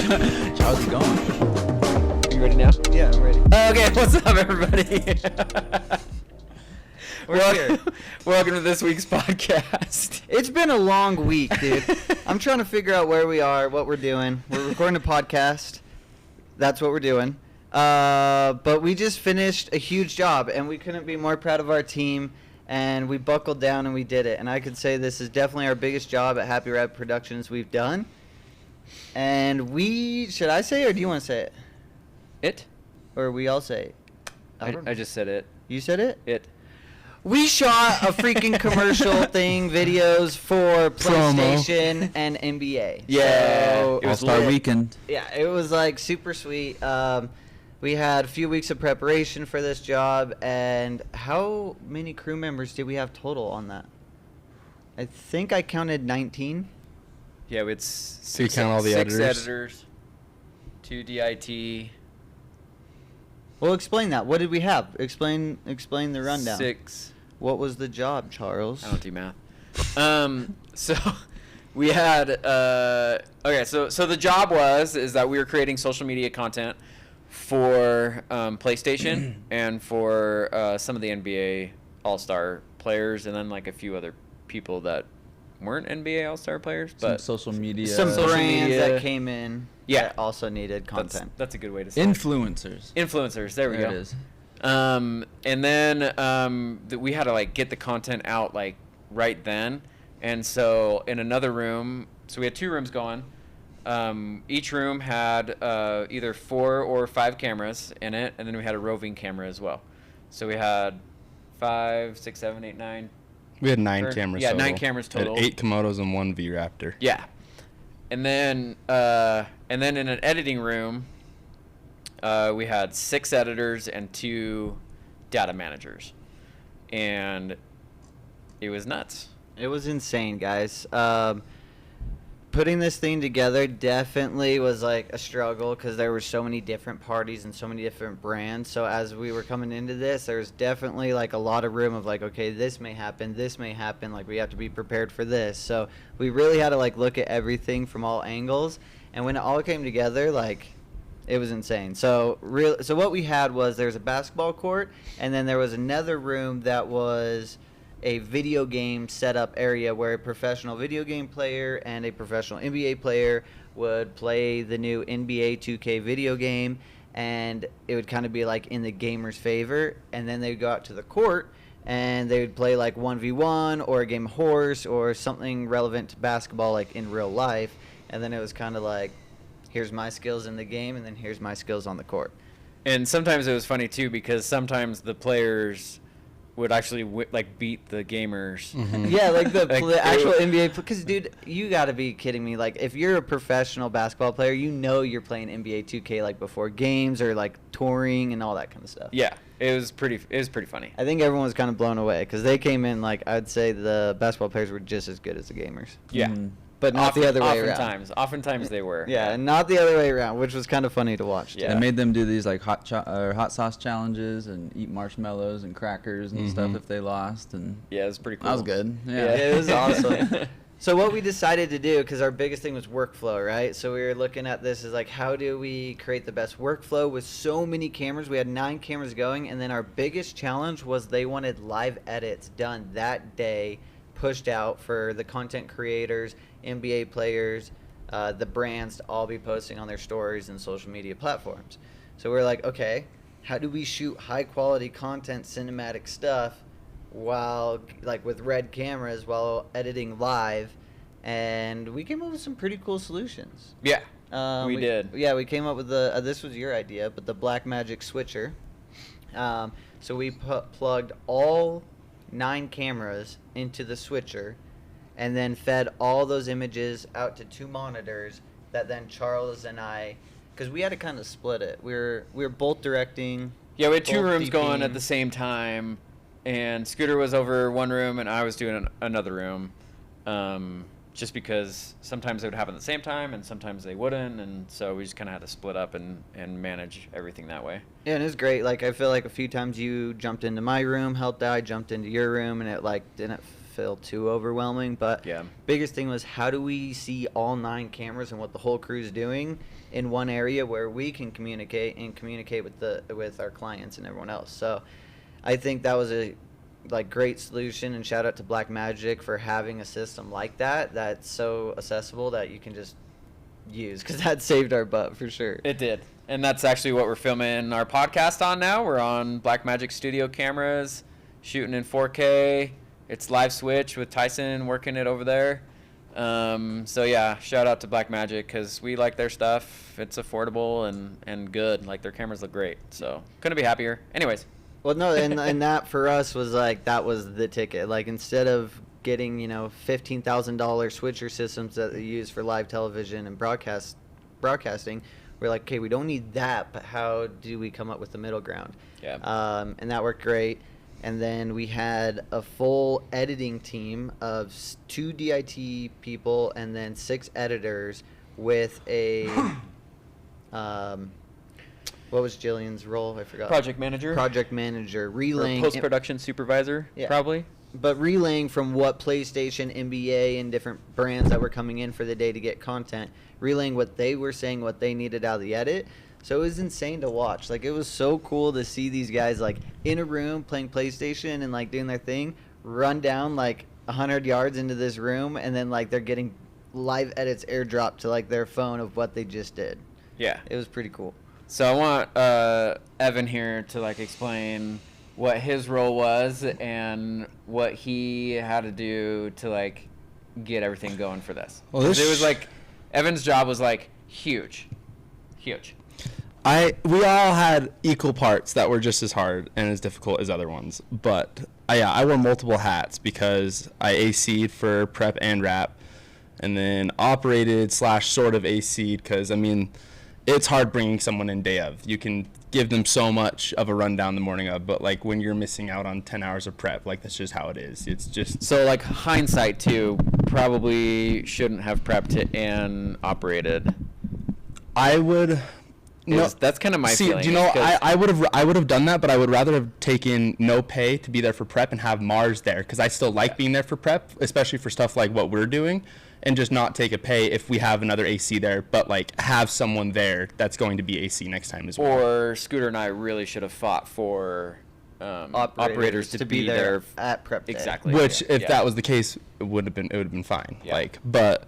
How's it going? You ready now? Yeah, I'm ready. Okay, what's up, everybody? Welcome to this week's podcast. It's been a long week, dude. I'm trying to figure out where we are, what we're doing. We're recording a podcast. That's what we're doing. But we just finished a huge job, and we couldn't be more proud of our team. And we buckled down, and we did it. And I could say this is definitely our biggest job at Happy Rap Productions we've done. And should I say it, or do you want to say it? It? Or we all say it? I just said it. You said it? It. We shot a freaking commercial thing, videos for PlayStation and NBA. Yeah, So, it was All-Star lit. Weekend. yeah, it was like super sweet. We had a few weeks of preparation for this job, and how many crew members did we have total on that? I think I counted 19. Yeah, it's So you count all the six editors? editors, 2 DIT, Well, explain that. What did we have? Explain the rundown. 6. What was the job, Charles? I don't do math. So we had okay. So the job is that we were creating social media content for PlayStation and for some of the NBA All-Star players, and then like a few other people that weren't NBA All-Star players, Some but social media. Some social brands media. that came in Yeah. that also needed content. that's a good way to say Influencers. it. Influencers. There we There go. it is. And then we had to like get the content out like right then, and so in another room, so we had 2 rooms going. Each room had either 4 or 5 cameras in it, and then we had a roving camera as well. So we had 5, 6, 7, 8, 9. We had 9 cameras Yeah, total. 9 cameras total. We had 8 Komodos and 1 V-Raptor. Yeah, and then in an editing room, we had 6 editors and 2 data managers, and it was nuts. It was insane, guys. Putting this thing together definitely was like a struggle because there were so many different parties and so many different brands. So as we were coming into this, there was definitely like a lot of room of like, okay, this may happen, like we have to be prepared for this. So we really had to like look at everything from all angles. And when it all came together, like it was insane. So what we had was there's a basketball court, and then there was another room that was a video game setup area where a professional video game player and a professional NBA player would play the new NBA 2K video game, and it would kind of be like in the gamer's favor. And then they'd go out to the court and they would play like 1v1 or a game of horse or something relevant to basketball like in real life. And then it was kind of like, here's my skills in the game, and then here's my skills on the court. And sometimes it was funny too, because sometimes the players would actually beat the gamers. Yeah, like the Like, actual NBA. Because, dude, you got to be kidding me. Like, if you're a professional basketball player, you know you're playing NBA 2K like before games or like touring and all that kind of stuff. Yeah, it was pretty funny. I think everyone was kind of blown away because they came in like I'd say the basketball players were just as good as the gamers. Yeah, Mhm. But not the other way around. Oftentimes they were. Yeah, and not the other way around, which was kind of funny to watch. Yeah. They made them do these like hot sauce challenges and eat marshmallows and crackers and stuff if they lost, and Yeah, it was pretty cool. that was good. Yeah. Yeah, it was awesome. So what we decided to do, because our biggest thing was workflow, right? So we were looking at this as like, how do we create the best workflow with so many cameras? We had 9 cameras going, and then our biggest challenge was they wanted live edits done that day, pushed out for the content creators, NBA players, the brands to all be posting on their stories and social media platforms. So we're like, okay, how do we shoot high quality content, cinematic stuff, while like with red cameras while editing live? And we came up with some pretty cool solutions. Yeah, We did. Yeah, we came up with the this was your idea, but the Black Magic switcher. So we plugged all 9 cameras into the switcher, and then fed all those images out to 2 monitors that then Charles and I, because we had to kind of split it. We were both directing. Yeah, we had 2 both rooms going DPing. at the same time, and Scooter was over one room and I was doing another room. Just because sometimes they would happen at the same time and sometimes they wouldn't, and so we just kind of had to split up and manage everything that way. Yeah, and it was great. Like, I feel like a few times you jumped into my room, helped out, I jumped into your room, and it like didn't feel too overwhelming. But Yeah. biggest thing was, how do we see all 9 cameras and what the whole crew's doing in one area where we can communicate with our clients and everyone else. So I think that was a great solution, and shout out to Blackmagic for having a system like that that's so accessible that you can just use, because that saved our butt for sure. It did. And that's actually what we're filming our podcast on now. We're on Blackmagic Studio cameras, shooting in 4K. It's live switch with Tyson working it over there. So yeah, shout out to Blackmagic, because we like their stuff. It's affordable and good. Like, their cameras look great. So couldn't be happier. Anyways. Well, no, and that for us was that was the ticket. Like, instead of getting, $15,000 switcher systems that they use for live television and broadcasting, we're like, okay, we don't need that, but how do we come up with the middle ground? Yeah. And that worked great. And then we had a full editing team of 2 DIT people and then 6 editors with a what was Jillian's role? I forgot. Project manager, relaying post-production supervisor, Yeah. probably. But relaying from what PlayStation, NBA, and different brands that were coming in for the day to get content, relaying what they were saying, what they needed out of the edit. So it was insane to watch. Like, it was so cool to see these guys, in a room playing PlayStation and, doing their thing, run down, 100 yards into this room, and then, they're getting live edits airdropped to, their phone of what they just did. Yeah. It was pretty cool. So I want Evan here to explain what his role was and what he had to do to get everything going for this. Well, 'Cause it was Evan's job was huge. We all had equal parts that were just as hard and as difficult as other ones, but I wore multiple hats because I AC'd for prep and wrap, and then operated / sort of AC'd, because it's hard bringing someone in day of. You can give them so much of a rundown the morning of, but when you're missing out on 10 hours of prep, that's just how it is. It's just So hindsight too, probably shouldn't have prepped and operated. I would. No, That's kind of my feeling. Do you know, I would have done that, but I would rather have taken no pay to be there for prep and have Mars there, because I still like being there for prep, especially for stuff like what we're doing, and just not take a pay if we have another AC there, but have someone there that's going to be AC next time as well. Or Scooter and I really should have fought for operators to be there at prep day. Exactly. Which, Which, if that was the case, it would have been fine. Yeah. But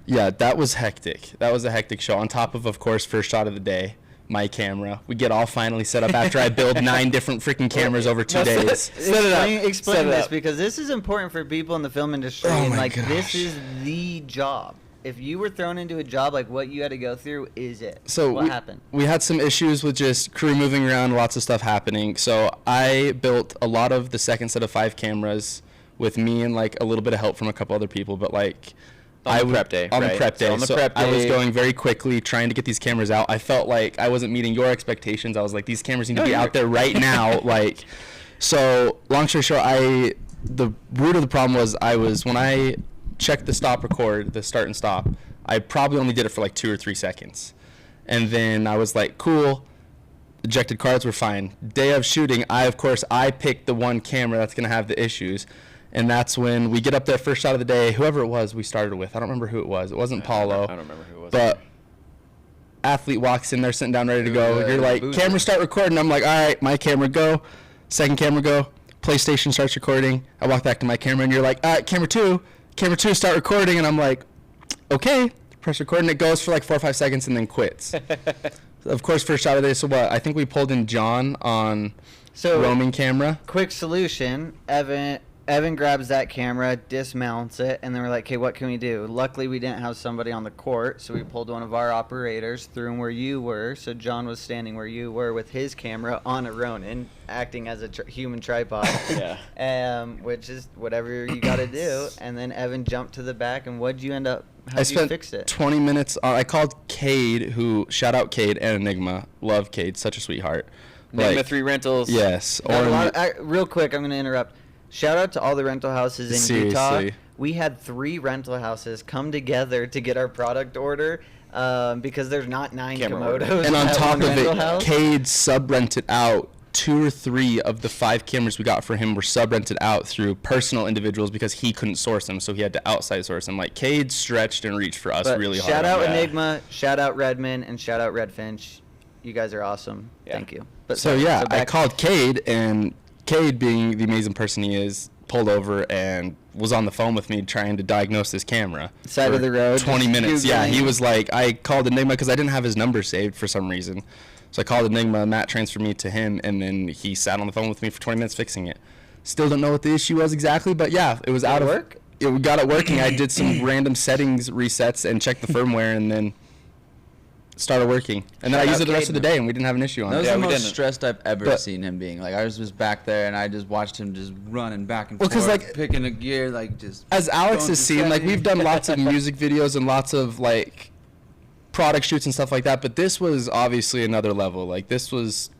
yeah, that was hectic. That was a hectic show. On top of course, first shot of the day, my camera. We get all finally set up after I build 9 different freaking cameras over 2 days. Explain this, because this is important for people in the film industry. Oh And my this gosh. is the job. If you were thrown into a job, what you had to go through is it. So what happened? We had some issues with just crew moving around, lots of stuff happening. So I built a lot of the second set of 5 cameras with me and a little bit of help from a couple other people, but On the prep day, on right? the prep day. So on the So prep I was day- going very quickly, trying to get these cameras out. I felt like I wasn't meeting your expectations. I was like, these cameras need to be out there right now. So long story short, the root of the problem was when I checked the stop record, the start and stop, I probably only did it for 2 or 3 seconds. And then I was like, cool. Ejected cards were fine. Day of shooting, I picked the one camera that's going to have the issues. And that's when we get up there, first shot of the day, whoever it was we started with. I don't remember who it was. It wasn't Paulo. I don't remember who it was. But athlete walks in there sitting down ready to go. You're like, camera start recording. I'm like, all right, my camera go. Second camera go. PlayStation starts recording. I walk back to my camera and you're like, all right, camera two start recording. And I'm like, okay. Press record and it goes for 4 or 5 seconds and then quits. Of course, first shot of the day. So what? I think we pulled in John on roaming camera. Quick solution. Evan grabs that camera, dismounts it, and then we're like, okay, what can we do? Luckily, we didn't have somebody on the court, so we pulled one of our operators, threw him where you were, so John was standing where you were with his camera on a Ronin, acting as a human tripod. Yeah. Which is whatever you got to do. And then Evan jumped to the back, and what'd you end up? I How'd you spent fix it? 20 minutes. I called Cade, shout out Cade and Enigma. Love Cade, such a sweetheart. Enigma 3 Rentals. Yes. Real quick, I'm going to interrupt. Shout out to all the rental houses in Utah. Seriously. We had 3 rental houses come together to get our product order because there's not 9 Camera order. Komodos. And on at top one of rental it, house. Cade sub-rented out 2 or 3 of the 5 cameras we got for him were sub-rented out through personal individuals because he couldn't source them, so he had to outside source them. Like, Cade stretched and reached for us really hard. Shout out Yeah. Enigma, shout out Redman, and shout out Redfinch. You guys are awesome. Yeah. Thank you. But So yeah, I back- called Cade, and Cade, being the amazing person he is, pulled over and was on the phone with me trying to diagnose this camera. Side for of the road, 20 just minutes. Yeah, he Googling. was like, I called Enigma because I didn't have his number saved for some reason. So I called Enigma, Matt transferred me to him, and then he sat on the phone with me for 20 minutes fixing it. Still don't know what the issue was exactly, but yeah, it was out of work? We got it working. I did some random settings resets and checked the firmware, and then started working. And then Shout I used out it the rest of the Caden. day, and we didn't have an issue on That was it. Yeah, the we most didn't. stressed I've ever But- seen him being. Like, I was just back there, and I just watched him just running back and Well, 'cause, forth, like, picking a gear, like, just... As Alex going has through seen, like, we've settings. done lots of music videos and lots of, like, product shoots and stuff like that, but this was obviously another level. Like, this was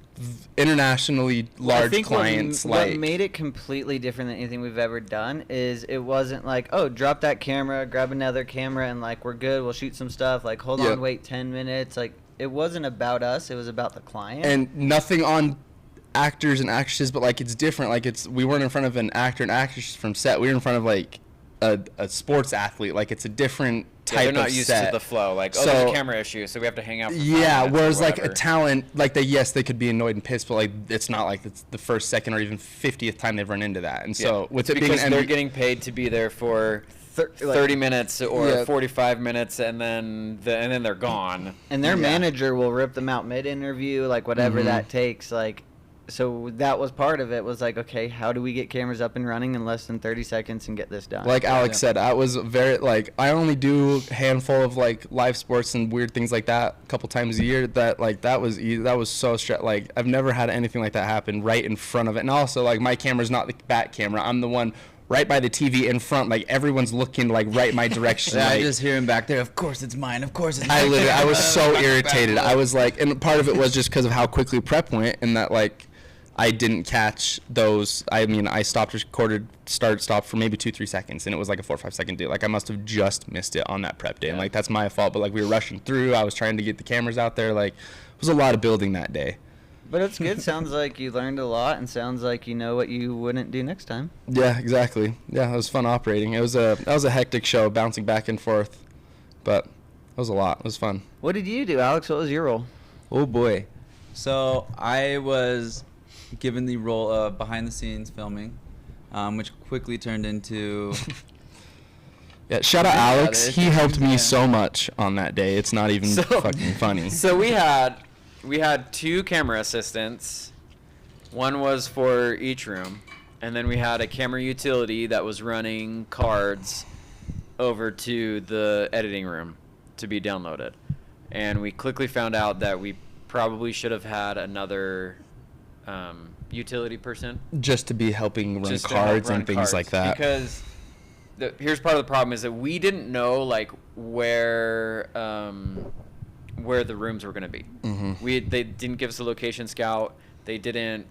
internationally I large think clients. what made it completely different than anything we've ever done is it wasn't like, oh, drop that camera, grab another camera, and like we're good, we'll shoot some stuff. Like, hold Yeah. on, wait 10 minutes. Like, it wasn't about us, it was about the client. and nothing on actors and actresses, but like it's different. Like we weren't in front of an actor and actress from set. We were in front of like a sports athlete. Like it's a different Yeah, type they're not of used set. to the flow. Like, oh, there's So- a camera issue, so we have to hang out for 5 Yeah, minutes or whereas like a whatever. talent, like they could be annoyed and pissed, but like it's not like it's the first, second, or even 50th time they've run into that. And so with it being because an they're MV getting paid to be there for like- 30 minutes or Yeah. 45 minutes, and then they're gone. And their Yeah. manager will rip them out mid-interview, like whatever Mhm. that takes. Like, so that was part of it. Was like, okay, how do we get cameras up and running in less than 30 seconds and get this done? Like Alex Yeah. said, I was very like I only do a handful of like live sports and weird things like that a couple times a year. That was so like I've never had anything like that happen right in front of it. And also like my camera's not the back camera. I'm the one right by the TV in front. Like everyone's looking like right my direction. Yeah, I like, just hear him back there. Of course it's mine. Of course it's I mine. literally, I was so irritated. I was like, and part of it was just because of how quickly prep went, and that like, I didn't catch those. I mean, I stopped, recorded, started, stopped for maybe 2-3 seconds, and it was like a 4 or 5 second deal. Like I must have just missed it on that prep day, and Yeah. like that's my fault. But like we were rushing through. I was trying to get the cameras out there. Like it was a lot of building that day. but it's good. Sounds like you learned a lot, and sounds like you know what you wouldn't do next time. Yeah, exactly. Yeah, it was fun operating. That was a hectic show, bouncing back and forth, but it was a lot. It was fun. What did you do, Alex? What was your role? Oh boy. So I was given the role of behind the scenes filming, which quickly turned into Yeah, shout out Yeah, Alex. they- He helped me yeah. so much on that day. It's not even So- fucking funny. So we had 2 camera assistants. One was for each room, and then we had a camera utility that was running cards over to the editing room to be downloaded. And we quickly found out that we probably should have had another utility person Just to be helping run just to help cards run and things cards. like that. Because here's part of the problem is that we didn't know like where the rooms were going to be. Mhm. They didn't give us a location scout. They didn't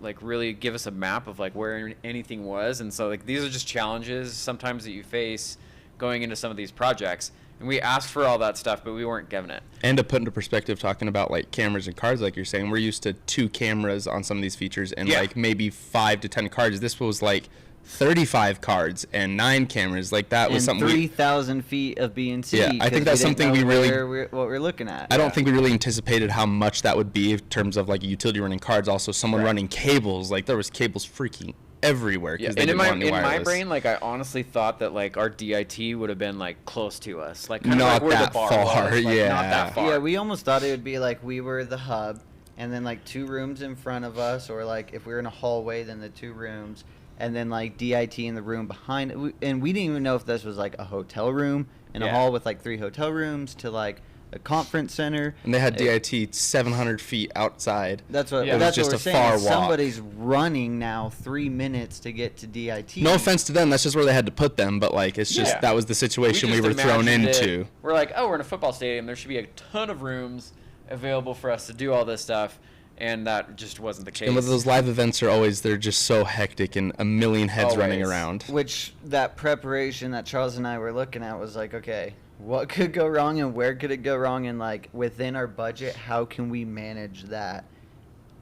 like really give us a map of like where anything was, and so like these are just challenges sometimes that you face going into some of these projects. And we asked for all that stuff, but we weren't given it. And to put into perspective, talking about like cameras and cards, like you're saying, we're used to 2 cameras on some of these features and Yeah. like maybe 5 to 10 cards. This was like 35 cards and 9 cameras. Like that was And something. 3,000 feet of B&C. Yeah, I 'cause think that's didn't something know we really- what we're looking at. I don't Yeah. think we really anticipated how much that would be in terms of like a utility running cards. Also, someone Right. running cables. Like there was cables freaking everywhere Yeah, because they and didn't in want any my wireless. brain, like I honestly thought that like our DIT would have been like close to us, like kind of Not like where that the bar far, was, like, yeah. not that far. Yeah, we almost thought it would be like we were the hub, and then like 2 rooms in front of us, or like if we were in a hallway, then the 2 rooms, and then like DIT in the room behind. And we didn't even know if this was like a hotel room in a Yeah. hall with like 3 hotel rooms to like a conference center. And they had It- DIT 700 feet outside. That's what. Yeah. It was That's just what we're a saying. far is walk. Somebody's running now 3 minutes to get to DIT. No offense to them, that's just where they had to put them. But like, it's just Yeah. that was the situation we just were thrown imagined into. We're like, oh, we're in a football stadium. There should be a ton of rooms available for us to do all this stuff, and that just wasn't the case. And with those live events are always they're just so hectic and a million heads running Always. around. Which that preparation that Charles and I were looking at was like, okay, what could go wrong and where could it go wrong, and like within our budget, how can we manage that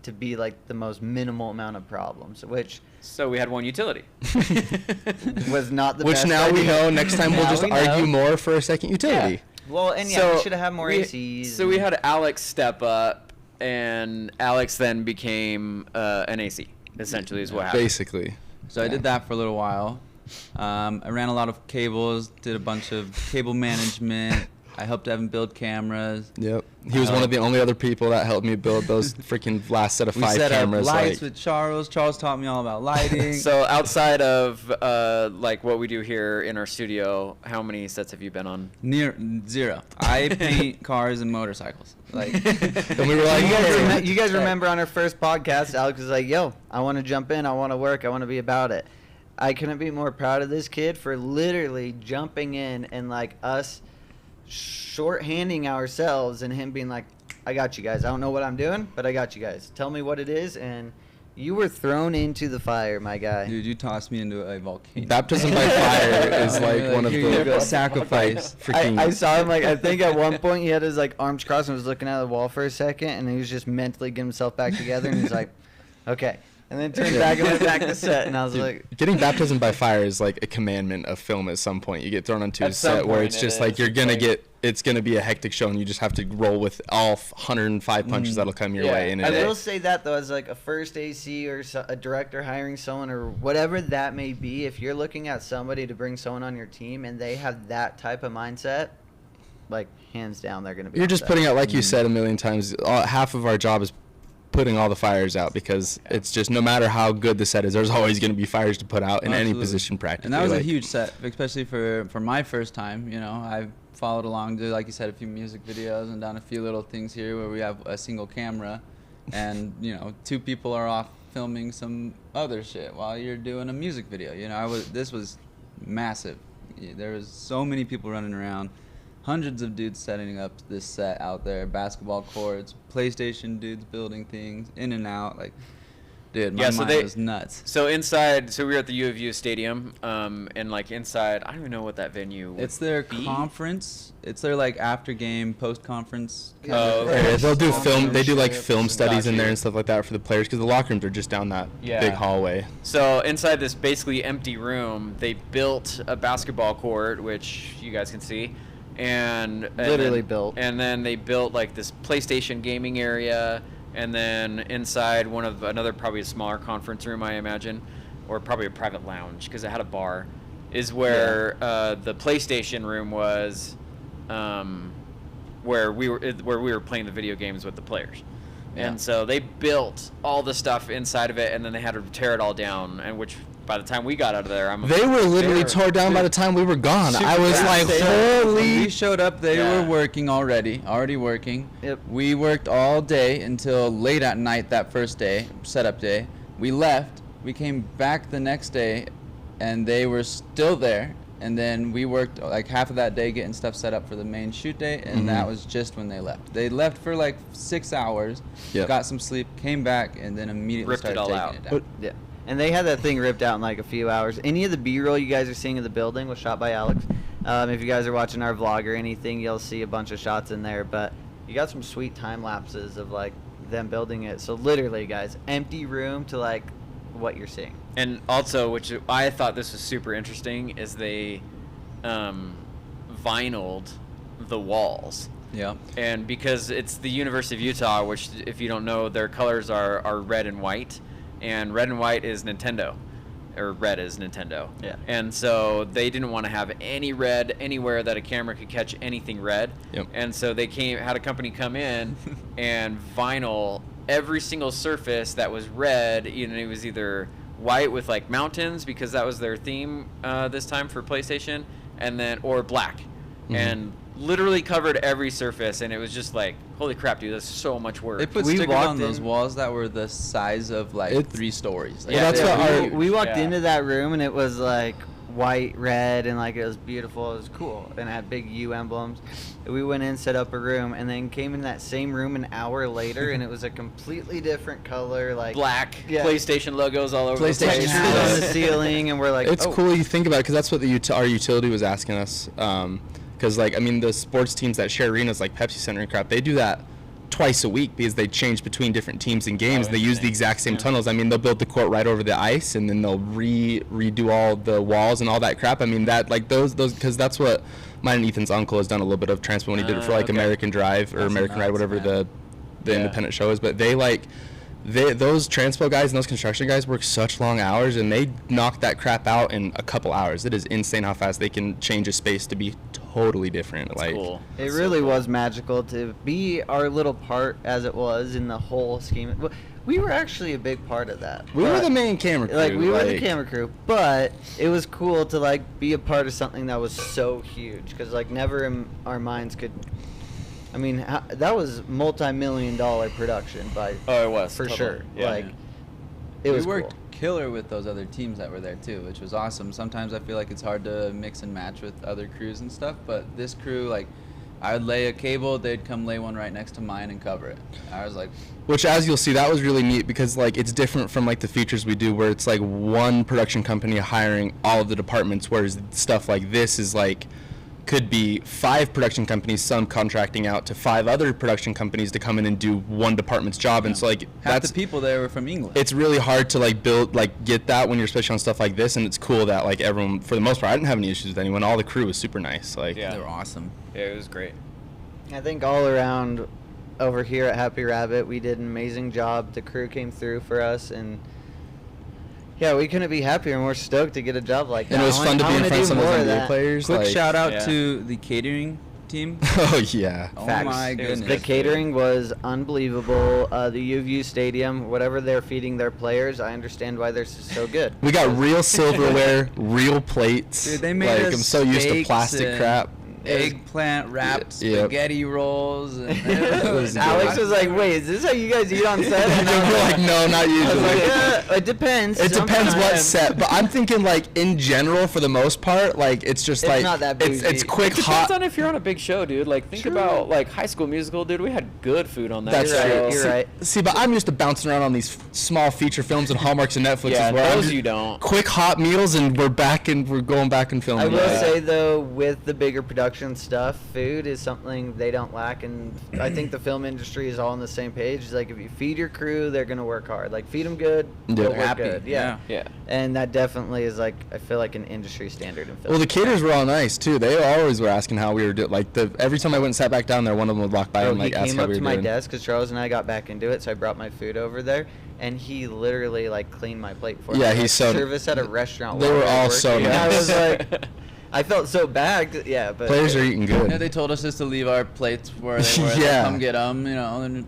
to be like the most minimal amount of problems, which So we had one utility. was not the Which best now we idea. know next time we'll Now just we know. argue more for a second utility. Well, and yeah, So we should have had more we- ACs. So we had Alex step up, and Alex then became an AC. Essentially, is what happened. Basically. So I did that for a little while. I ran a lot of cables, did a bunch of cable management. I helped Evan build cameras. Yep. He was one of the only other people that helped me build those freaking last set of We 5 set cameras. up lights like, with Charles. Charles taught me all about lighting. So outside of like what we do here in our studio, how many sets have you been on? Near 0. I paint cars and motorcycles. Like, and we were like, You guys remember on our first podcast, Alex was like, yo, I want to jump in. I want to work. I want to be about it. I couldn't be more proud of this kid for literally jumping in and like us shorthanding ourselves and him being like, I got you guys. I don't know what I'm doing, but I got you guys. Tell me what it is. And you were thrown into the fire, my guy. dude, you tossed me into a volcano. baptism by fire is like You're one of here you go, the sacrifice. freaking. I saw him like I think at one point he had his like arms crossed and was looking at the wall for a second and he was just mentally getting himself back together and he's like, okay, and then turned back and went back to set and I was Dude, like, getting baptism by fire is like a commandment of film at some point. You get thrown onto a At some set where point it's it just like is. you're It's gonna like- it's gonna be a hectic show and you just have to roll with all 105 punches that'll come your Yeah. way. And I it, will say that though, as like a first AC or a director hiring someone or whatever that may be, if you're looking at somebody to bring someone on your team and they have that type of mindset, like hands down, they're gonna be. you're on just set. putting out, like you said a million times, half of our job is putting all the fires out because it's just no matter how good the set is, there's always going to be fires to put out in any Absolutely. position practically. And that was a like- huge set, especially for my first time. You know, I followed along, did, like you said, a few music videos and done a few little things here where we have a single camera and, you know, 2 people are off filming some other shit while you're doing a music video. You know, this was massive. There was so many people running around. Hundreds of dudes setting up this set out there, basketball courts, PlayStation dudes building things, in and out. Like, dude, my Yeah, so mind they- was nuts. So inside, so we were at the U of U stadium, and like inside, I don't even know what that venue. would It's their be. conference. It's their like after game, post conference. Oh, okay. Yeah, they'll do film. They do like Sponsorships film and studies in Gotcha. there and stuff like that for the players because the locker rooms are just down that Yeah. big hallway. So inside this basically empty room, they built a basketball court, which you guys can see, and Literally then, built. And then they built like this PlayStation gaming area, and then inside one of another probably a smaller conference room, I imagine, or probably a private lounge because it had a bar, is where the PlayStation room was, where we were playing the video games with the players. Yeah. And so they built all the stuff inside of it, and then they had to tear it all down. And which, by the time we got out of there, They were literally were- tore down by the time we were gone. I was like, When holy. we showed up, they Yeah. were working already working. Yep. We worked all day until late at night that first day, setup day. We left. We came back the next day, and they were still there. And then we worked like half of that day getting stuff set up for the main shoot day, and that was just when they left. They left for like 6 hours, Yep. got some sleep, came back, and then immediately Ripped it started all taking out. it down. Yeah. And they had that thing ripped out in like a few hours. Any of the B-roll you guys are seeing of the building was shot by Alex. If you guys are watching our vlog or anything, you'll see a bunch of shots in there. But you got some sweet time lapses of like them building it. So literally, guys, empty room to like what you're seeing. And also, which I thought this was super interesting, is they vinyled the walls. Yeah. And because it's the University of Utah, which, if you don't know, their colors are red and white. And red and white is Nintendo. Or red is Nintendo. Yeah. And so they didn't want to have any red anywhere that a camera could catch anything red. Yep. And so they had a company come in and vinyl every single surface that was red. You know, it was either white with like mountains because that was their theme this time for PlayStation, and then or black, and literally covered every surface. And it was just like, holy crap, dude, that's so much work. They put We stickers walked on those in- walls that were the size of like It's- 3 stories. Like, Yeah, that's yeah, what our we walked Yeah. into that room and it was like white, red, and like it was beautiful. It was cool, and it had big U emblems. We went in, set up a room, and then came in that same room an hour later, and it was a completely different color, like black Yeah. PlayStation logos all over PlayStation the place. textured on the ceiling, and we're like, It's oh. cool you think about it because that's what our utility was asking us. Because like I mean the sports teams that share arenas like Pepsi Center and crap, they do that twice a week because they change between different teams and games. Oh, They use the exact same tunnels. I mean, they'll build the court right over the ice, and then they'll redo all the walls and all that crap. I mean, that like those because that's what mine and Ethan's uncle has done a little bit of transpo when he did it for like Okay. American Drive or That's American Ride, nuts, whatever man. the independent show is. But those transpo guys and those construction guys work such long hours, and they knock that crap out in a couple hours. It is insane how fast they can change a space to be totally different. That's like cool. It That's so really cool. was magical to be our little part as it was in the whole scheme. We were actually a big part of that. we were but- the main camera crew. Like we were the camera crew, but it was cool to like be a part of something that was so huge because like never in our minds could. I mean, that was multi-million-dollar production by Oh, it was for totally. sure. Yeah. Like it was we worked cool. killer with those other teams that were there too, which was awesome. Sometimes I feel like it's hard to mix and match with other crews and stuff, but this crew, like, I would lay a cable, they'd come lay one right next to mine and cover it. I was like, Which, as you'll see, that was really neat because like it's different from like the features we do where it's like one production company hiring all of the departments, whereas stuff like this is like could be 5 production companies subcontracting out to 5 other production companies to come in and do one department's job. And so like half that's the people there were from England. it's really hard to like get that when you're especially on stuff like this, and it's cool that like everyone, for the most part, I didn't have any issues with anyone. All the crew was super nice. Like Yeah. They were awesome. Yeah, it was great. I think all around over here at Happy Rabbit, we did an amazing job. The crew came through for us, and yeah, we couldn't be happier and we're stoked to get a job like that. and it was fun to be in front of some of those NBA players. Quick like, shout out Yeah. to the catering team. Oh yeah. Oh Facts. my It was goodness. The catering was unbelievable. The UVU Stadium, whatever they're feeding their players, I understand why they're so good. We got real silverware, real plates. Dude, they made like us I'm so used to steaks plastic and crap. eggplant wrapped Yep. spaghetti rolls. And it was Alex was like, "Wait, is this how you guys eat on set?" And I was we're like, no, not I was usually. like, "Yeah, it depends. It depends what Sometimes." set, but I'm thinking like in general for the most part, like it's just It's like not that it's bougie. quick Depends hot. on if you're on a big show, dude. Like, think True. about like High School Musical, dude. We had good food on that That's You're show. right, you're right. See, but I'm used to bouncing around on these small feature films and Hallmarks and Netflix. Yeah, where I'm those just you don't. Quick hot meals, and we're going back and filming. I will Yeah. say though, with the bigger production stuff, food is something they don't lack, and I think the film industry is all on the same page. It's like if you feed your crew, they're gonna work hard. Like feed them good, Yeah. they'll They're work happy. good. Yeah. Yeah. And that definitely is like I feel like an industry standard in film. Well, the caterers were all nice too. They always were asking how we were doing. Like every time I went and sat back down there, one of them would walk by Oh, and like he ask came how up we to were my doing. desk because Charles and I got back into it, so I brought my food over there, and he literally like cleaned my plate for me. Yeah, Like, he's so- service at a restaurant. They while were we all so working. I was nice. like, I felt so bad. Yeah, but Players are eating good. Yeah, they told us just to leave our plates where they were. Yeah. Come get them, you know. And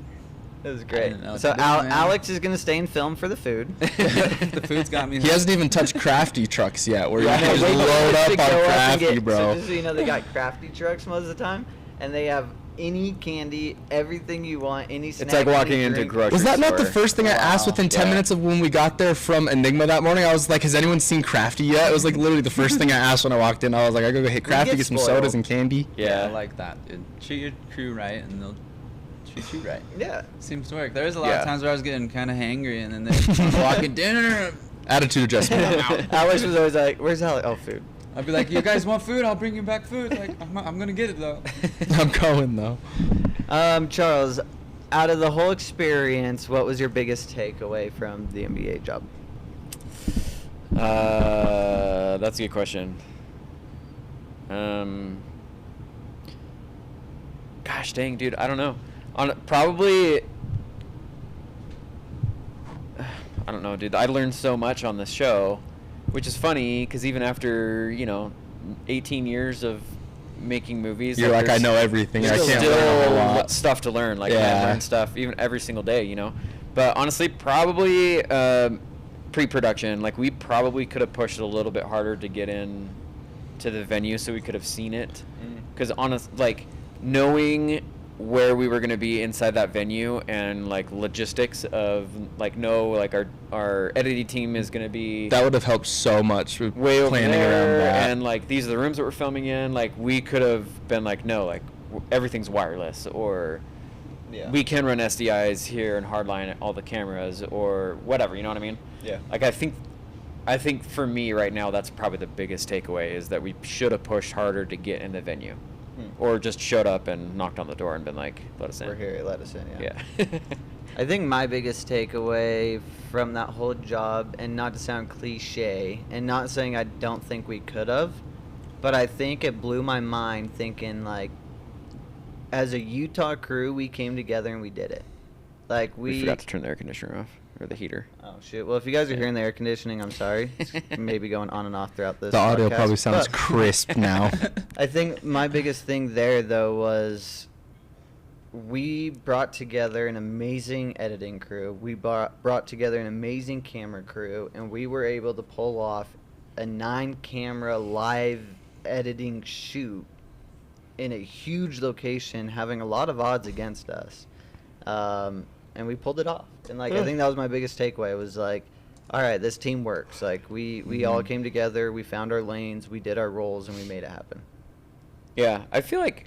it was I great. didn't know what So to do, man. Alex is gonna stay in film for the food. the food's got me. He hasn't even touched crafty trucks yet. Where you Yeah, can just wait till load we up to on go and crafty, get- bro. So just so you know, they got crafty trucks most of the time, and they have any candy, everything you want, any snack. It's like walking any into drink. grocery Was that not the store. first thing I asked Wow. within 10 Yeah. minutes of when we got there from Enigma that morning? I was like, has anyone seen Crafty yet? It was like literally the first thing I asked when I walked in. I was like, I gotta go hit Crafty, get get some spoiled. sodas and candy. Yeah, I Yeah. like that, dude. Treat your crew right, and they'll treat you right. Yeah. Seems to work. There was a lot Yeah. of times where I was getting kind of hangry, and then they walking dinner. Attitude adjustment. I'm out. Alex was always like, "Where's Alex? Oh, food." I'd be like, "You guys want food? I'll bring you back food." Like, I'm gonna get it though. I'm going though. Charles, out of the whole experience, what was your biggest takeaway from the NBA job? That's a good question. Gosh dang, dude, I don't know. Probably, I don't know, dude. I learned so much on this show, which is funny because even after 18 years of making movies, You're like, I there's- know everything. I there's can't learn a whole still lot. stuff to learn. Like Yeah. I learn stuff even every single day. But honestly, probably pre-production. Like we probably could have pushed it a little bit harder to get in to the venue so we could have seen it. Because knowing where we were going to be inside that venue and like logistics of our editing team is going to be That would have helped so much with way over planning there, around that. and like these are the rooms that we're filming in. Like we could have been like, no, like everything's wireless, or we can run SDIs here and hardline all the cameras, or whatever. You know what I mean? Yeah. Like I think for me right now, that's probably the biggest takeaway is that we should have pushed harder to get in the venue. or just showed up and knocked on the door and been like, let us in. We're here, let us in, yeah. Yeah. I think my biggest takeaway from that whole job, and not to sound cliche, and not saying I don't think we could have, but I think it blew my mind thinking, like, as a Utah crew, we came together and we did it. Like, We forgot to turn the air conditioner off, or the heater. Oh, shoot. Well, if you guys are hearing the air conditioning, I'm sorry. It's maybe going on and off throughout this The audio podcast, probably sounds but crisp now. I think my biggest thing there, though, was we brought together an amazing editing crew. We brought together an amazing camera crew, and we were able to pull off a 9-camera live editing shoot in a huge location, having a lot of odds against us. And we pulled it off. And, like, I think that was my biggest takeaway, was, like, all right, this team works. Like, we all came together, we found our lanes, we did our roles, and we made it happen. Yeah, I feel like,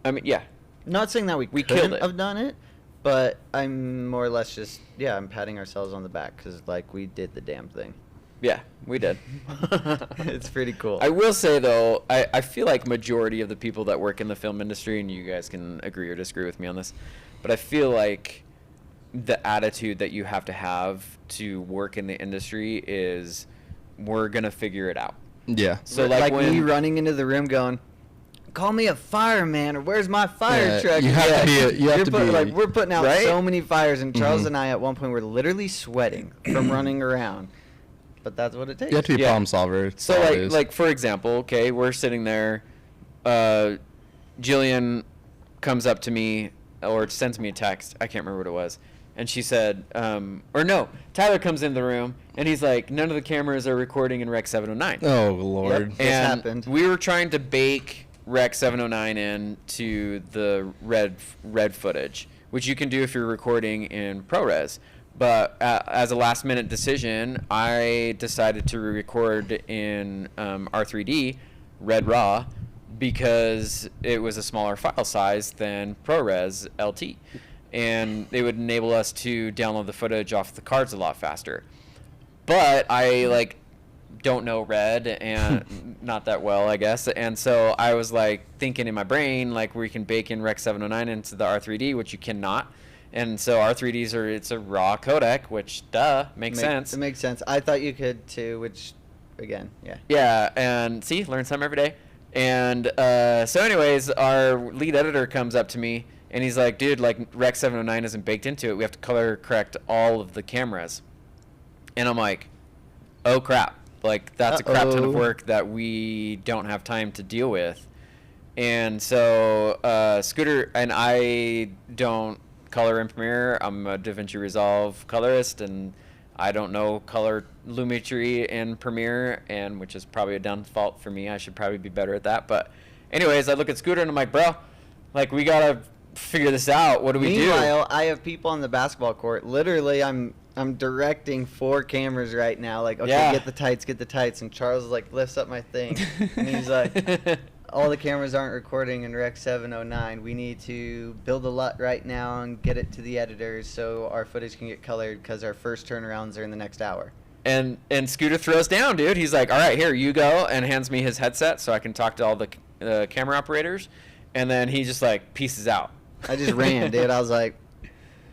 I mean, yeah. Not saying that we killed couldn't it. have done it, but I'm more or less just, I'm patting ourselves on the back because, like, we did the damn thing. Yeah, we did. It's pretty cool. I will say, though, I feel like majority of the people that work in the film industry, and you guys can agree or disagree with me on this, but I feel like the attitude that you have to work in the industry is, we're going to figure it out. Yeah. So, like when me running into the room going, call me a fireman, or where's my fire truck? You have to be. You have to be. Like, we're putting out Right? so many fires, and Charles and I at one point were literally sweating from running around. But that's what it takes. You have to be a Yeah. problem solver. That's So all it is. like for example, okay, we're sitting there, Jillian comes up to me or sends me a text. I can't remember what it was. And she said, or no, Tyler comes in the room and he's like, none of the cameras are recording in Rec 709. Oh Lord. Yep. And This happened. we were trying to bake Rec 709 into the red footage, which you can do if you're recording in ProRes. But as a last minute decision, I decided to record in R3D, Red Raw, because it was a smaller file size than ProRes LT. And it would enable us to download the footage off the cards a lot faster. But I don't know Red and not that well, I guess. And so I was thinking in my brain, we can bake in Rec 709 into the R3D, which you cannot. And so R3Ds it's a raw codec, which makes sense. It makes sense. I thought you could too, which, again, yeah. Yeah, and see, learn something every day. And so anyways, our lead editor comes up to me, and he's like, dude, Rec 709 isn't baked into it. We have to color correct all of the cameras. And I'm like, oh, crap. That's a crap ton of work that we don't have time to deal with. And so Scooter and I don't color in Premiere. I'm a DaVinci Resolve colorist, and I don't know color Lumetri in Premiere, and which is probably a downfall for me. I should probably be better at that. But anyways, I look at Scooter and I'm like, bro, we gotta figure this out. What do we do? Meanwhile, I have people on the basketball court. Literally, I'm directing 4 cameras right now. Okay, Yeah. get the tights. And Charles lifts up my thing, and he's like, all the cameras aren't recording in Rec 709. We need to build a LUT right now and get it to the editors so our footage can get colored, because our first turnarounds are in the next hour. And Scooter throws down, dude. He's like, all right, here, you go, and hands me his headset so I can talk to all the camera operators. And then he just pieces out. I just ran, dude. I was like,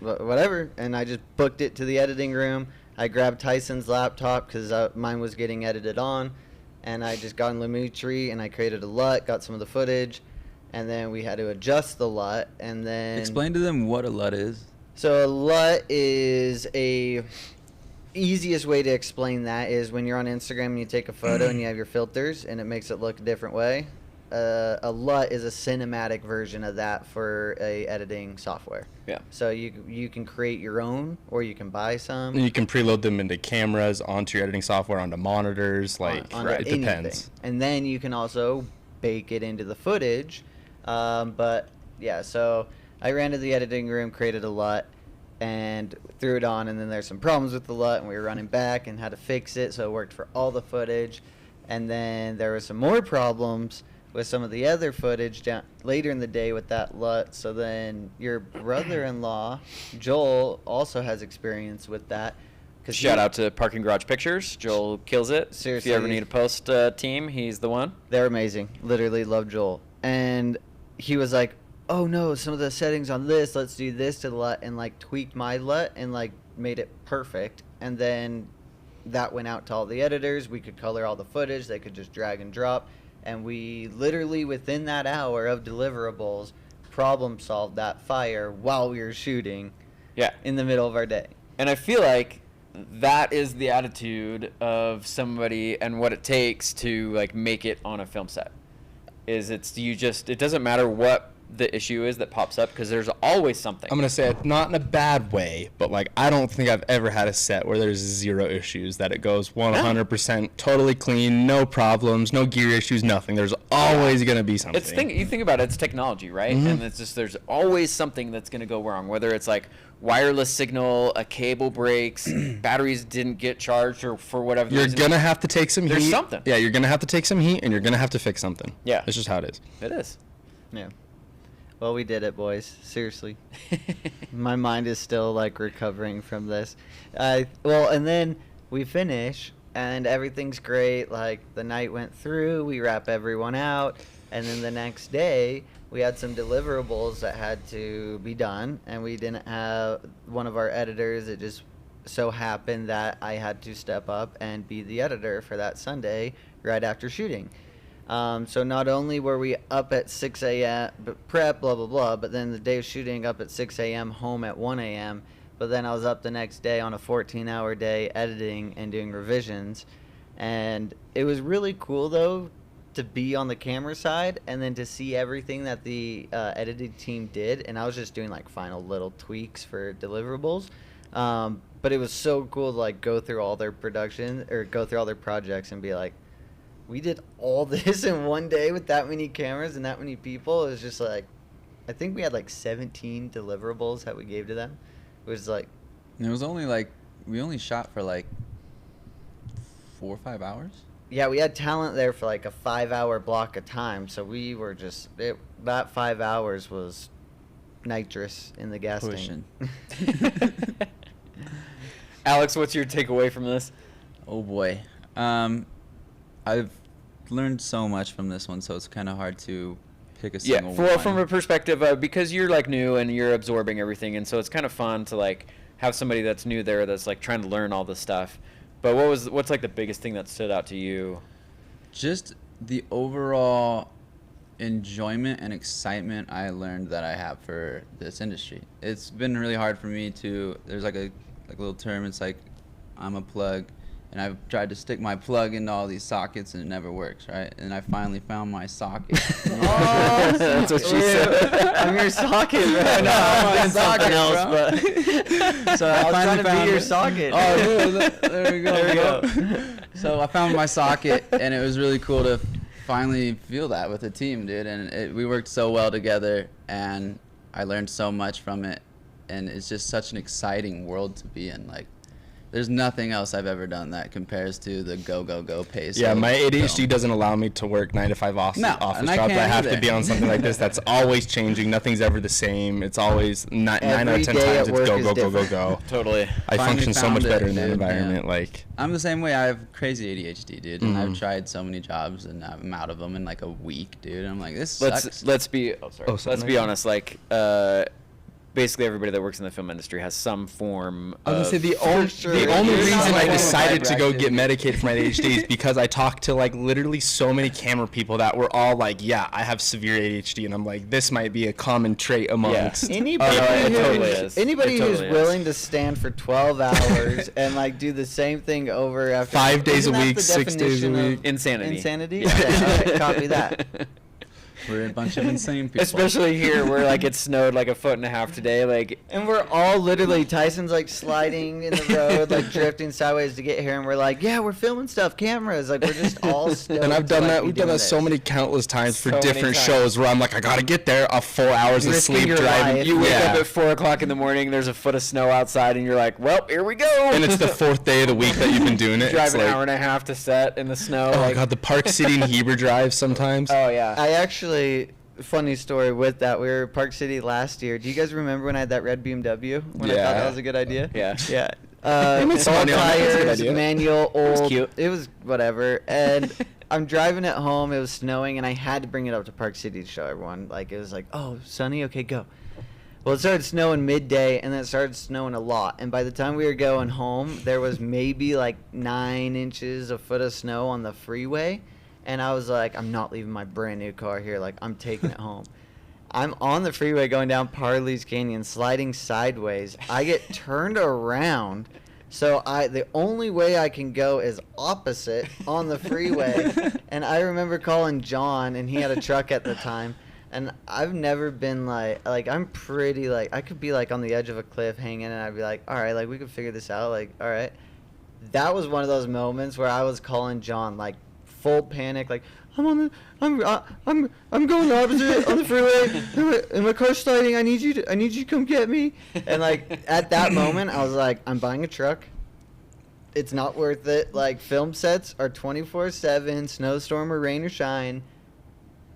whatever. And I just booked it to the editing room. I grabbed Tyson's laptop because mine was getting edited on. And I just got in Lumetri and I created a LUT, got some of the footage. And then we had to adjust the LUT. And then Explain to them what a LUT is. So a LUT is easiest way to explain that is when you're on Instagram and you take a photo and you have your filters and it makes it look a different way. A LUT is a cinematic version of that for a editing software. Yeah. So you can create your own, or you can buy some. And you can preload them into cameras, onto your editing software, onto monitors. Onto It anything. depends. And then you can also bake it into the footage. But yeah, so I ran to the editing room, created a LUT, and threw it on. And then there's some problems with the LUT, and we were running back and had to fix it. So it worked for all the footage. And then there were some more problems with some of the other footage down later in the day with that LUT. So then your brother-in-law, Joel, also has experience with that. Shout out to Parking Garage Pictures. Joel kills it. Seriously. If you ever need a post team, he's the one. They're amazing. Literally love Joel. and he was like, oh no, some of the settings on this, let's do this to the LUT, and like tweaked my LUT and like made it perfect. And then that went out to all the editors. We could color all the footage. They could just drag and drop. And we literally, within that hour of deliverables, problem solved that fire while we were shooting. Yeah. In the middle of our day. And I feel like that is the attitude of somebody and what it takes to like make it on a film set. It doesn't matter what the issue is that pops up, because there's always something. I'm gonna say it not in a bad way, but like I don't think I've ever had a set where there's 0 issues, that it goes 100% totally clean, no problems, no gear issues, nothing. There's always gonna be something. You think about it, it's technology, right? Mm-hmm. And it's just there's always something that's gonna go wrong, whether it's like wireless signal, a cable breaks, batteries didn't get charged, or for whatever You're reason. gonna have to take some heat. There's something. Yeah, you're gonna have to take some heat, and you're gonna have to fix something. Yeah. It's just how it is. It is. Yeah. Well, we did it, boys. Seriously. My mind is still like recovering from this. Well, and then we finish and everything's great. Like the night went through, we wrap everyone out, and then the next day we had some deliverables that had to be done, and we didn't have one of our editors. It just so happened that I had to step up and be the editor for that Sunday right after shooting. So not only were we up at 6 a.m. prep, blah, blah, blah, but then the day of shooting up at 6 a.m., home at 1 a.m., but then I was up the next day on a 14-hour day editing and doing revisions. And it was really cool, though, to be on the camera side and then to see everything that the editing team did. And I was just doing, like, final little tweaks for deliverables. But it was so cool to, like, go through all their production or go through all their projects and be like, we did all this in one day with that many cameras and that many people. It was just like, I think we had like 17 deliverables that we gave to them. It was like, it was only like, we only shot for like 4 or 5 hours. yeah, we had talent there for like a 5-hour block of time. So we were just, that 5 hours was nitrous in the gas Pushing. tank. Alex, what's your takeaway from this? Oh boy. I've learned so much from this one, so it's kind of hard to pick a single one. From a perspective of, because you're like new and you're absorbing everything, and so it's kind of fun to like have somebody that's new there that's like trying to learn all this stuff. But what's like the biggest thing that stood out to you? Just the overall enjoyment and excitement I learned that I have for this industry. It's been really hard for me to, there's like a little term, it's like I'm a plug, and I've tried to stick my plug into all these sockets and it never works, right? And I finally found my socket. Oh, that's what she said. I'm your socket, right? No, I'm my socket, but So I was finally trying to found be your it. socket. Oh, there we go. There we go. So I found my socket, and it was really cool to finally feel that with a team, dude. And we worked so well together, and I learned so much from it. And it's just such an exciting world to be in. Like, there's nothing else I've ever done that compares to the go pace. Yeah, of my ADHD film. doesn't allow me to work 9 to 5 office No, jobs. and I I can't have either. to be on something like this that's always changing. Nothing's ever the same. It's always 9 out Every of 10 day times at it's work go, is go, go, go, different. go. Totally. I Finally function so found much it, better in that dude, environment. yeah. Like, I'm the same way. I have crazy ADHD, dude, and I've Mhm. tried so many jobs, and I'm out of them in like a week, dude. I'm like, this Let's sucks. be something be like honest. Like, basically everybody that works in the film industry has some form. I was gonna say of, the only You're reason not I like decided to go hyperactive. get medicated for my ADHD is because I talked to like literally so many camera people that were all like, yeah, I have severe ADHD, and I'm like, this might be a common trait amongst. Anybody, it who- totally is. anybody It who's totally is. willing to stand for 12 hours and like do the same thing over after 5 days Isn't a that week, the 6 days a definition of week. Insanity. Insanity? Yeah. Yeah, okay, copy that. We're a bunch of insane people. Especially here, where like it snowed like a foot and a half today. Like, And we're all literally, Tyson's like sliding in the road, like drifting sideways to get here, and we're like, yeah, we're filming stuff, cameras, like we're just all stoked. And I've done to, like, that. be We've done doing that so this. many countless times for So many different times. shows where I'm like, I gotta get there. 4 hours of Risking sleep your driving. life. you wake Yeah. up at 4 o'clock in the morning. There's a foot of snow outside, and you're like, well, here we go. And it's the 4th day of the week that you've been doing it. Drive It's an like, hour and a half to set in the snow. oh my like, god, the Park City and Heber drive sometimes. Oh yeah. I actually, funny story with that, we were at Park City last year. Do you guys remember when I had that red BMW? When I thought Yeah. that was a good idea? Yeah. Yeah. They made some All money on it. That's a good tires, idea. manual, old. cute. It was whatever. And I'm driving it home. It was snowing, and I had to bring it up to Park City to show everyone. Like, it was like, oh, sunny? Okay, go. Well, it started snowing midday, and then it started snowing a lot. And by the time we were going home, there was maybe like 9 inches, a foot of snow on the freeway. And I was like, I'm not leaving my brand new car here. Like, I'm taking it home. I'm on the freeway going down Parley's Canyon, sliding sideways. I get turned around. So the only way I can go is opposite on the freeway. And I remember calling John, and he had a truck at the time. And I've never been like I'm pretty like I could be like on the edge of a cliff hanging, and I'd be like, all right, like we could figure this out, like all right. That was one of those moments where I was calling John like full panic, like I'm going the opposite on the freeway, and my car's sliding. I need you to come get me. And like at that moment, I was like, I'm buying a truck. It's not worth it. Like film sets are 24/7, snowstorm or rain or shine.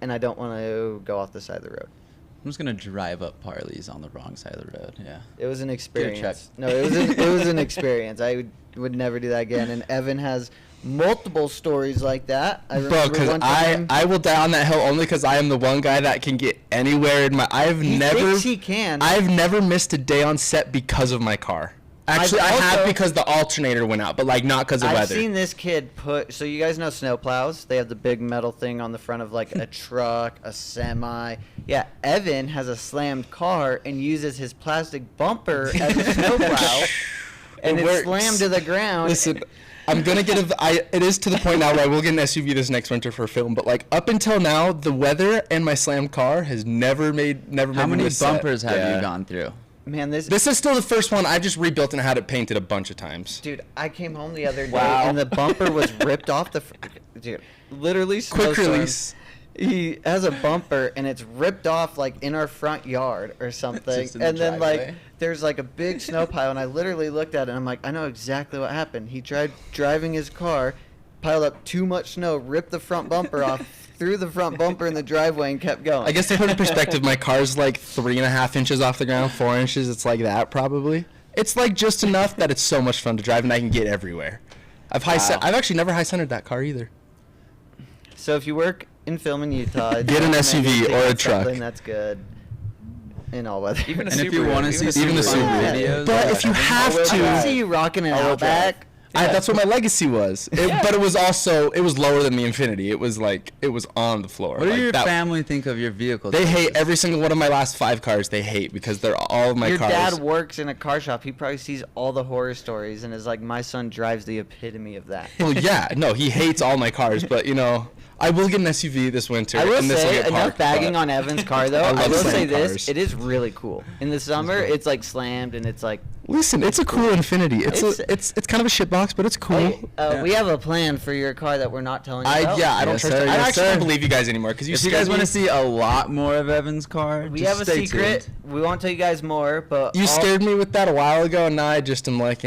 And I don't want to go off the side of the road. I'm just gonna drive up Parley's on the wrong side of the road. Yeah. It was an Get a experience. No, it was an experience. I would never do that again. And Evan has multiple stories like that. I Bro, remember because one time. I will die on that hill only because I am the one guy that can get anywhere in my. He thinks he can. I've never missed a day on set because of my car. Actually, I have because the alternator went out, but like not because of weather. I've seen this kid put. So you guys know snowplows? They have the big metal thing on the front of like a truck, a semi. Yeah, Evan has a slammed car and uses his plastic bumper as a snowplow, and it's slammed to the ground. Listen, I'm gonna get it is to the point now where I will get an SUV this next winter for a film, but like up until now, the weather and my slammed car has never made How many me miss set. bumpers have you gone through? Man, this is still the first one. I just rebuilt and had it painted a bunch of times. dude, I came home the other day Wow. and the bumper was ripped off the. Dude, literally. Quick snowstorm. release. He has a bumper and it's ripped off like in our front yard or something. Just in the And then driveway. like there's like a big snow pile, and I literally looked at it and I'm like, I know exactly what happened. He tried driving his car, piled up too much snow, ripped the front bumper off, threw the front bumper in the driveway and kept going. I guess to put it in perspective, my car's like 3.5 inches off the ground, 4 inches. It's like that probably. It's like just enough that it's so much fun to drive and I can get everywhere. I've actually never high centered that car either. So if you work in film in Utah, Get an SUV take or a something truck. That's good in all weather. Even a And if you Subaru, want to see some even a fun Subaru. videos, But if you have I to- can see you rocking an All-wheel drive. Outback. That's what my legacy was. But it was also lower than the Infinity. It was on the floor. what do Like, your that- family think of your vehicle? They hate choices? every single one of my last 5 cars. They hate because they're all of my Your cars. dad works in a car shop. He probably sees all the horror stories and is like, my son drives the epitome of that. Well, yeah, no, he hates all my cars, but I will get an SUV this winter. I will and this will say, get enough parked, bagging but- on Evan's car, though. I I love will say slammed this. cars. It is really cool. In the summer, it's like slammed and it's like, Listen, it's a cool Infinity. It's kind of a shitbox, but it's cool. hey, we have a plan for your car that we're not telling you about. I don't Yes, trust. sir, I yes, actually sir. don't believe you guys anymore because If you guys want to see a lot more of Evan's car, We just have a stay secret. tuned. We won't tell you guys more, but You all- scared me with that a while ago, and now I just am like,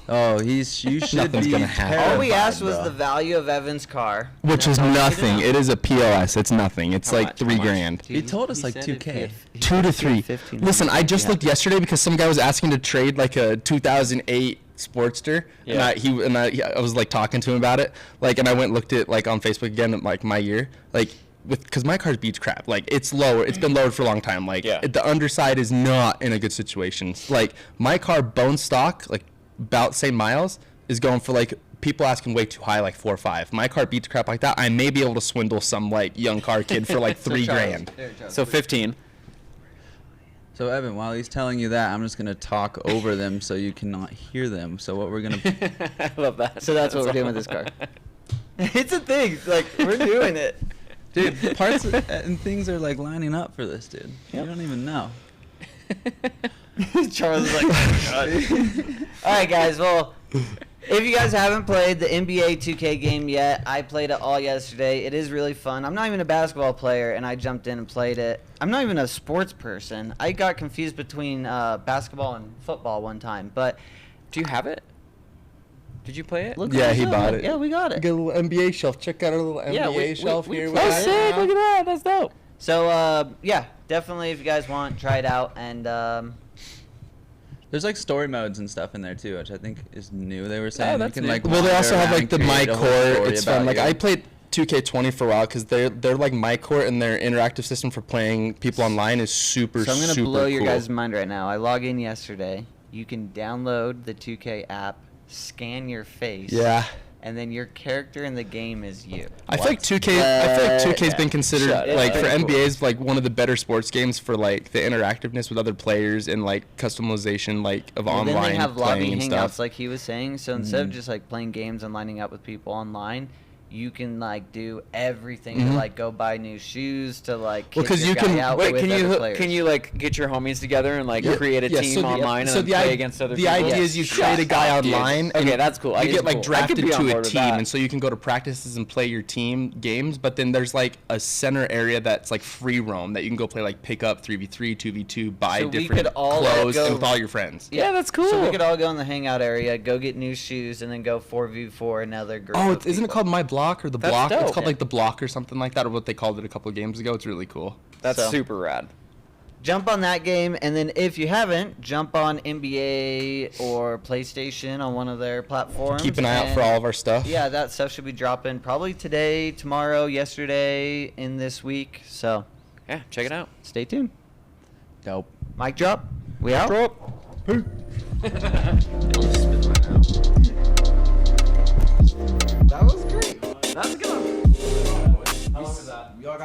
Oh, you should Nothing's be gonna happen. All we terrified, asked was bro. the value of Evan's car. which is That's all we nothing. needed to know. It is a POS. It's nothing. It's How like much? 3 How much? grand. He told us like said 2K. it- 2 to 3. 15. Listen, I just looked yesterday because some guy was asking to trade like a 2008 Sportster, Yeah. and I was like talking to him about it, like, and I went and looked at like on Facebook again, like my year, like because my car's beach crap, like it's lower, it's been lowered for a long time, like Yeah. the underside is not in a good situation. Like my car bone stock, like about same miles, is going for like people asking way too high, like 4 or 5. My car beats crap like that. I may be able to swindle some like young car kid for like 3 grand. So 15. So Evan, while he's telling you that, I'm just gonna talk over them so you cannot hear them. So what we're gonna I love that. So that's what we're doing with this car. It's a thing. Like, we're doing it. Dude, parts and things are like lining up for this, dude. You don't even know. Charles is like, oh God. All right, guys. Well, if you guys haven't played the NBA 2K game yet, I played it all yesterday. It is really fun. I'm not even a basketball player, and I jumped in and played it. I'm not even a sports person. I got confused between basketball and football one time. But Do you have it? Did you play it? look, Yeah, who's he up. bought it. Yeah, we got it. Get a little NBA shelf. Check out our little Yeah, NBA shelf we here. played got it. it Sick! now. Look at that. That's dope. So, yeah, definitely if you guys want, try it out. And There's like story modes and stuff in there too, which I think is new. They were saying that's you can new. like. Well, they also wander have around like the and My create a whole Court. story It's about fun. Like you. I played. 2K20 for a while because they're like my court, and their interactive system for playing people online is super. So I'm gonna super blow your cool. guys' mind right now. I log in yesterday. You can download the 2K app, scan your face. Yeah. And then your character in the game is you. I feel like 2K's Yeah. been considered Shut like up. for Pretty cool. NBA's like one of the better sports games for like the interactiveness with other players and like customization like of Well, online then they have lobby playing and hangouts, stuff. like he was saying. So instead of Mhm. just like playing games and lining up with people online, you can like do everything to Mhm. like go buy new shoes to like. Well, kick 'cause your you guy can- out Wait, with can other you players. like get your homies together and like Yeah, create a yeah, team so the- online so and the then play i- against other the people? idea Yes. is you Shut create a guy up, dude. online. Okay, and that's cool. You It's get like cool. I could drafted be on to a board with team, that. and so you can go to practices and play your team games. But then there's like a center area that's like free roam that you can go play like pick up 3v3, 2v2, buy So we different could all clothes go- and with all your friends. Yeah, that's cool. So we could all go in the hangout area, go get new shoes, and then go 4v4 another group. Oh, of isn't it people. called My Block or the That's Block? dope. It's called Yeah. like the Block or something like that, or what they called it a couple of games ago. It's really cool. That's So- super rad. Jump on that game, and then if you haven't, jump on NBA or PlayStation on one of their platforms. Keep an eye out for and- all of our stuff. Yeah, that stuff should be dropping probably today, tomorrow, yesterday, in this week. So Yeah, check it out. stay tuned. Dope. Mic drop. We out. Drop. Spit